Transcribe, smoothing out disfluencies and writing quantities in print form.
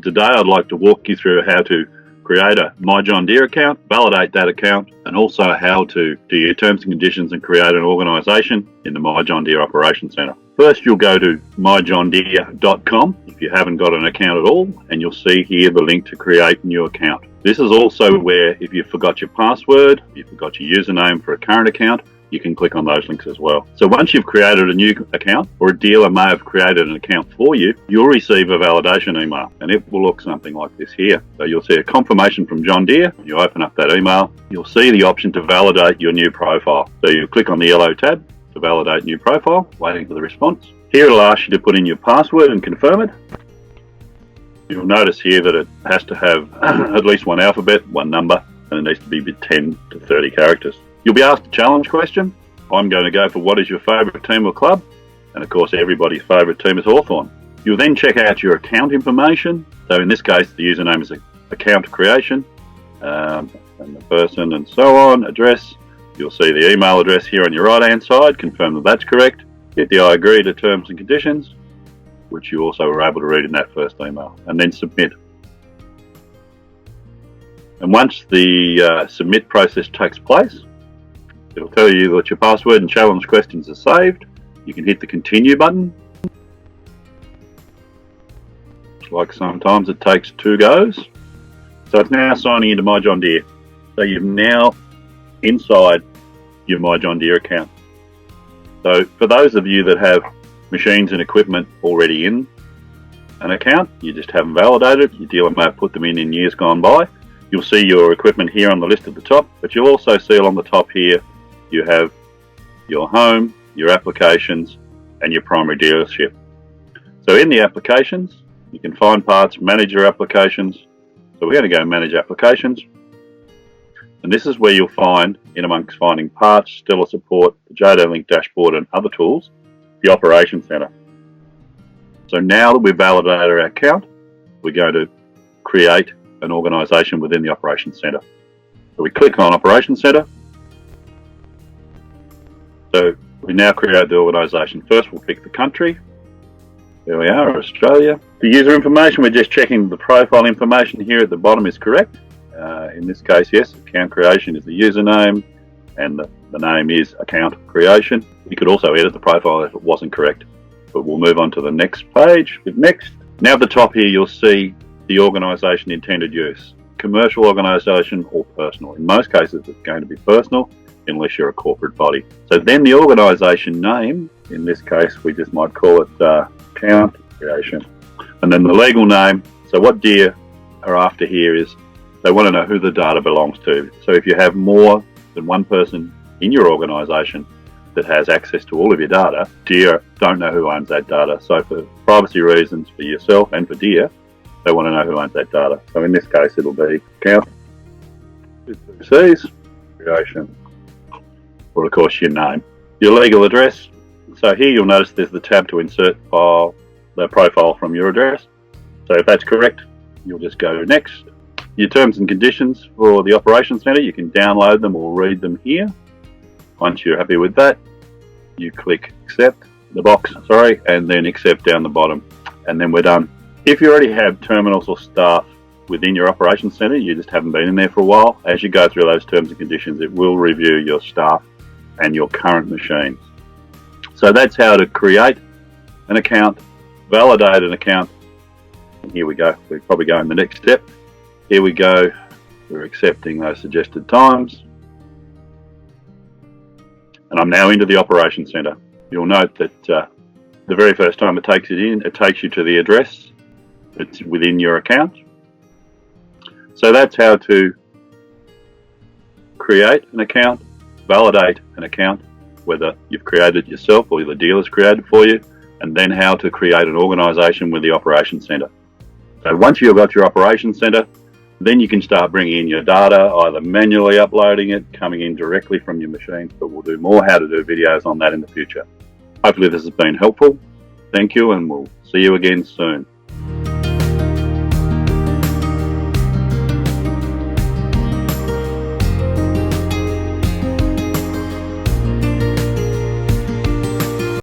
Today I'd like to walk you through how to create a My John Deere account, validate that account, and also how to do your terms and conditions and create an organisation in the My John Deere Operations Centre. First, you'll go to myjohndeere.com if you haven't got an account at all, and you'll see here the link to create a new account. This is also where if you forgot your password, if you forgot your username for a current account, you can click on those links as well. So once you've created a new account, or a dealer may have created an account for you, you'll receive a validation email, and it will look something like this here. So you'll see a confirmation from John Deere. You open up that email, you'll see the option to validate your new profile. So you click on the yellow tab to validate new profile, waiting for the response. Here it'll ask you to put in your password and confirm it. You'll notice here that it has to have at least one alphabet, one number, and it needs to be 10 to 30 characters. You'll be asked a challenge question. I'm going to go for what is your favourite team or club? And of course everybody's favourite team is Hawthorn. You'll then check out your account information. So in this case the username is account creation, and the person and so on, address. You'll see the email address here on your right hand side, confirm that that's correct. Hit the I agree to terms and conditions, which you also were able to read in that first email, and then submit. And once the submit process takes place, it'll tell you that your password and challenge questions are saved. You can hit the continue button. Like sometimes it takes 2 goes. So it's now signing into My John Deere. So you're now inside your My John Deere account. So for those of you that have machines and equipment already in an account, you just haven't validated, your dealer may have put them in years gone by. You'll see your equipment here on the list at the top, but you'll also see along the top here you have your home, your applications, and your primary dealership. So in the applications, you can find parts, manage your applications. So we're going to go manage applications. And this is where you'll find, in amongst finding parts, Stellar support, the JD Link dashboard and other tools, the Operations Centre. So now that we've validated our account, we're going to create an organisation within the Operations Centre. So we click on Operations Centre. So we now create the organisation. First we'll pick the country. There we are, Australia. For user information, we're just checking the profile information here at the bottom is correct. In this case, yes, account creation is the username and the name is account creation. You could also edit the profile if it wasn't correct, but we'll move on to the next page with next. Now at the top here, you'll see the organisation intended use, commercial organisation or personal. In most cases, it's going to be personal, unless you're a corporate body. So then the organisation name, in this case we just might call it account creation, and then the legal name. So what Deere are after here is they want to know who the data belongs to. So if you have more than one person in your organisation that has access to all of your data, Deere don't know who owns that data. So for privacy reasons for yourself and for Deere, they want to know who owns that data. So in this case it'll be account creation, or of course your name, your legal address. So here you'll notice there's the tab to insert the profile from your address. So if that's correct, you'll just go next. Your terms and conditions for the Operations Centre, you can download them or read them here. Once you're happy with that, you click accept the box, and then accept down the bottom, and then we're done. If you already have terminals or staff within your Operations Centre, you just haven't been in there for a while, as you go through those terms and conditions, it will review your staff and your current machines. So that's how to create an account, validate an account, and here we go. We'll probably go in the next step. Here we go. We're accepting those suggested times. And I'm now into the Operations Centre. You'll note that the very first time it takes you to the address that's within your account. So that's how to create an account, validate an account, whether you've created it yourself or the dealer's created for you, and then how to create an organisation with the Operations Centre. So once you've got your Operations Centre, then you can start bringing in your data, either manually uploading it, coming in directly from your machines, but we'll do more how to do videos on that in the future. Hopefully this has been helpful. Thank you, and we'll see you again soon.